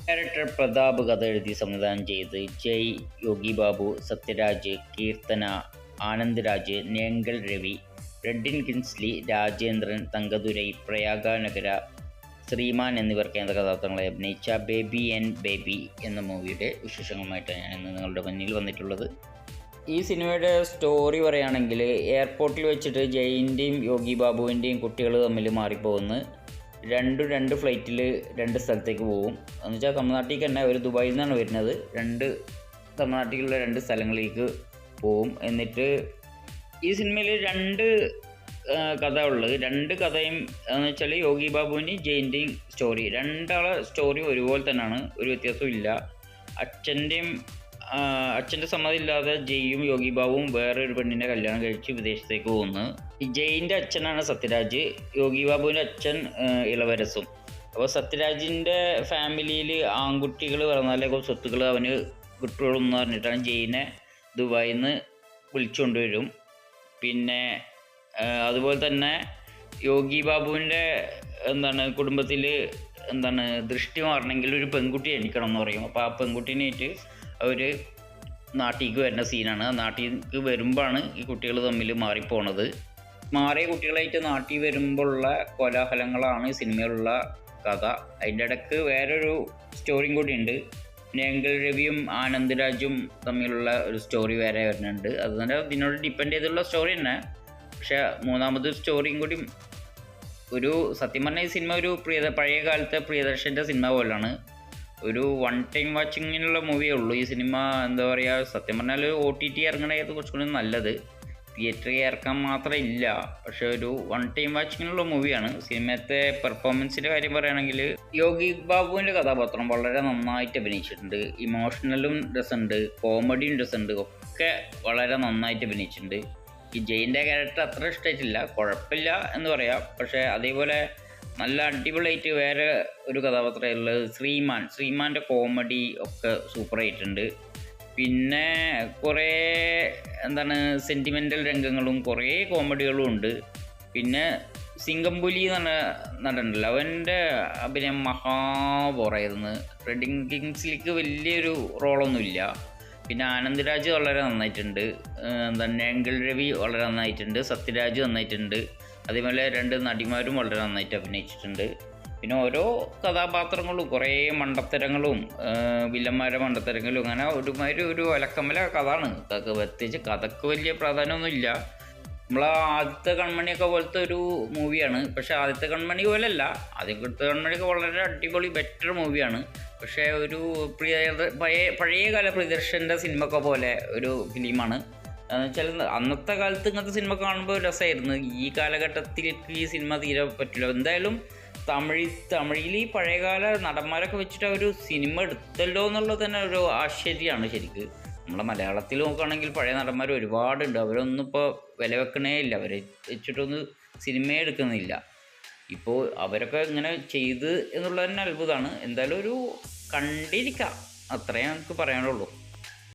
Director Pratap കഥ എഴുതി സംവിധാനം ചെയ്ത് ജയ്, യോഗി ബാബു, സത്യരാജ്, കീർത്തന, ആനന്ദ് രാജ്, നേങ്കൽ രവി, റെഡിൻ കിൻസ്ലി, രാജേന്ദ്രൻ, തങ്കദുരൈ, പ്രയാഗ നഗര, ശ്രീമാൻ എന്നിവർ കേന്ദ്ര കഥാപാത്രങ്ങളെ അഭിനയിച്ച ബേബി ആൻഡ് ബേബി എന്ന മൂവിയുടെ വിശേഷങ്ങളുമായിട്ടാണ് ഞാൻ ഇന്ന് നിങ്ങളുടെ മുന്നിൽ വന്നിട്ടുള്ളത്. ഈ സിനിമയുടെ സ്റ്റോറി പറയുകയാണെങ്കിൽ, എയർപോർട്ടിൽ വെച്ചിട്ട് ജയിൻ്റെയും യോഗി ബാബുവിൻ്റെയും കുട്ടികൾ തമ്മിൽ മാറിപ്പോകുന്നു. രണ്ട് ഫ്ലൈറ്റിൽ രണ്ട് സ്ഥലത്തേക്ക് പോകും. എന്ന് വെച്ചാൽ തമിഴ്നാട്ടിലേക്ക് തന്നെ, ഒരു ദുബായിൽ നിന്നാണ് വരുന്നത്. തമിഴ്നാട്ടിലുള്ള രണ്ട് സ്ഥലങ്ങളിലേക്ക് പോവും. എന്നിട്ട് ഈ സിനിമയിൽ കഥ ഉള്ളത്. രണ്ട് കഥയും എന്ന് വെച്ചാൽ യോഗി ബാബുവിൻ്റെയും ജയിൻ്റെയും സ്റ്റോറി, രണ്ടാളെ സ്റ്റോറി ഒരുപോലെ തന്നെയാണ്, ഒരു വ്യത്യാസവും ഇല്ല. അച്ഛൻ്റെ സമ്മതം ഇല്ലാതെ ജയ്യും യോഗി ബാബുവും വേറൊരു പെണ്ണിനെ കല്യാണം കഴിച്ച് വിദേശത്തേക്ക് പോകുന്നു. ഈ ജയിൻ്റെ അച്ഛനാണ് സത്യരാജ്, യോഗി ബാബുവിൻ്റെ അച്ഛൻ ഇളവരസും. അപ്പോൾ സത്യരാജിൻ്റെ ഫാമിലിയിൽ ആൺകുട്ടികൾ പറഞ്ഞാലേ സ്വത്തുക്കൾ അവന് കിട്ടുള്ളൂ എന്ന് പറഞ്ഞിട്ടാണ് ജയിനെ ദുബായിൽ നിന്ന് വിളിച്ചുകൊണ്ടുവരും. പിന്നെ അതുപോലെ തന്നെ യോഗി ബാബുവിൻ്റെ കുടുംബത്തിൽ ദൃഷ്ടി മാറണമെങ്കിൽ ഒരു പെൺകുട്ടി എണിക്കണം എന്ന് പറയും. അപ്പോൾ ആ പെൺകുട്ടീനായിട്ട് അവർ നാട്ടിലേക്ക് വരുന്ന സീനാണ്. നാട്ടിലേക്ക് വരുമ്പോഴാണ് ഈ കുട്ടികൾ തമ്മിൽ മാറിപ്പോണത്. മാറിയ കുട്ടികളായിട്ട് നാട്ടിൽ വരുമ്പോഴുള്ള കോലാഹലങ്ങളാണ് സിനിമയിലുള്ള കഥ. അതിൻ്റെ ഇടയ്ക്ക് വേറൊരു സ്റ്റോറിയും കൂടി ഉണ്ട്. നേങ്കൽ രവിയും ആനന്ദ് രാജും തമ്മിലുള്ള ഒരു സ്റ്റോറി വേറെ വരുന്നുണ്ട്. അത് തന്നെ ഇതിനോട് ഡിപ്പെൻഡ് ചെയ്തുള്ള സ്റ്റോറി തന്നെ. പക്ഷെ മൂന്നാമത് സ്റ്റോറിയും കൂടി സത്യം പറഞ്ഞാൽ ഈ സിനിമ ഒരു പഴയ കാലത്തെ പ്രിയദർശൻ്റെ സിനിമ പോലെയാണ്. ഒരു വൺ ടൈം വാച്ചിങ്ങിനുള്ള മൂവിയേ ഉള്ളൂ ഈ സിനിമ. എന്താ പറയുക, സത്യം പറഞ്ഞാൽ OTT ഇറങ്ങണത് കുറച്ചുകൂടി നല്ലത്. തിയേറ്ററിൽ ഇറക്കാൻ മാത്രം ഇല്ല. പക്ഷെ ഒരു വൺ ടൈം വാച്ചിങ്ങിനുള്ള മൂവിയാണ്. സിനിമത്തെ പെർഫോമൻസിൻ്റെ കാര്യം പറയുകയാണെങ്കിൽ, യോഗി ബാബുവിൻ്റെ കഥാപാത്രം വളരെ നന്നായിട്ട് അഭിനയിച്ചിട്ടുണ്ട്. ഇമോഷണലും രസമുണ്ട്, കോമഡിയും രസമുണ്ട്, ഒക്കെ വളരെ നന്നായിട്ട് അഭിനയിച്ചിട്ടുണ്ട്. ഈ ജയിൻ്റെ ക്യാരക്ടർ അത്ര ഇഷ്ടമായിട്ടില്ല, കുഴപ്പമില്ല എന്ന് പറയാം. പക്ഷേ അതേപോലെ നല്ല അടിപൊളിയായിട്ട് വേറെ ഒരു കഥാപാത്രമുള്ളത് ശ്രീമാൻ്റെ കോമഡി ഒക്കെ സൂപ്പറായിട്ടുണ്ട്. പിന്നെ കുറേ സെൻറ്റിമെൻ്റൽ രംഗങ്ങളും കുറേ കോമഡികളും ഉണ്ട്. പിന്നെ സിംഗംപുലി എന്ന് നടനുണ്ടല്ലോ, അവൻ്റെ അഭിനയം മഹാബോറായിരുന്നു. റെഡിൻ കിങ്സ്ലിക്ക് വലിയൊരു റോളൊന്നുമില്ല. പിന്നെ ആനന്ദ് രാജ് വളരെ നന്നായിട്ടുണ്ട്, നേങ്കൽ രവി വളരെ നന്നായിട്ടുണ്ട്, സത്യരാജ് നന്നായിട്ടുണ്ട്. അതേപോലെ രണ്ട് നടിമാരും വളരെ നന്നായിട്ട് അഭിനയിച്ചിട്ടുണ്ട്. പിന്നെ ഓരോ കഥാപാത്രങ്ങളും കുറേ മണ്ടത്തരങ്ങളും വില്ലന്മാരുടെ മണ്ടത്തരങ്ങളും, അങ്ങനെ ഒരുമാതിരി ഒരു അലക്കമല കഥയാണ്. പ്രത്യേകിച്ച് കഥക്ക് വലിയ പ്രാധാന്യമൊന്നുമില്ല. ആദ്യത്തെ കൺമണിയൊക്കെ പോലത്തെ ഒരു മൂവിയാണ്. പക്ഷേ ആദ്യത്തെ കൺമണി പോലെയല്ല, ആദ്യത്തെ കൺമണിയൊക്കെ വളരെ അടിപൊളി ബെറ്റർ മൂവിയാണ്. പക്ഷേ ഒരു പഴയകാല പ്രിയദർശൻ്റെ സിനിമയൊക്കെ പോലെ ഒരു ഫിലിമാണ്. എന്ന് വെച്ചാൽ അന്നത്തെ കാലത്ത് ഇങ്ങനത്തെ സിനിമ കാണുമ്പോൾ രസമായിരുന്നു. ഈ കാലഘട്ടത്തിലേക്ക് ഈ സിനിമ തീരെ പറ്റില്ല. എന്തായാലും തമിഴിൽ ഈ പഴയകാല നടന്മാരൊക്കെ വെച്ചിട്ട് ഒരു സിനിമ എടുത്തല്ലോ എന്നുള്ളത് തന്നെ ഒരു ആശ്ചര്യമാണ് ശരിക്ക്. നമ്മളെ മലയാളത്തിൽ നോക്കുകയാണെങ്കിൽ പഴയ നടന്മാർ ഒരുപാടുണ്ട്. അവരൊന്നും ഇപ്പോൾ വില വെക്കണേ ഇല്ല, അവരെ വെച്ചിട്ടൊന്നും സിനിമയെ എടുക്കുന്നില്ല. ഇപ്പോൾ അവരൊക്കെ ഇങ്ങനെ ചെയ്ത് എന്നുള്ളത് തന്നെ അത്ഭുതമാണ്. എന്തായാലും കണ്ടിരിക്കാം, അത്രയേ നമുക്ക് പറയാനുള്ളൂ.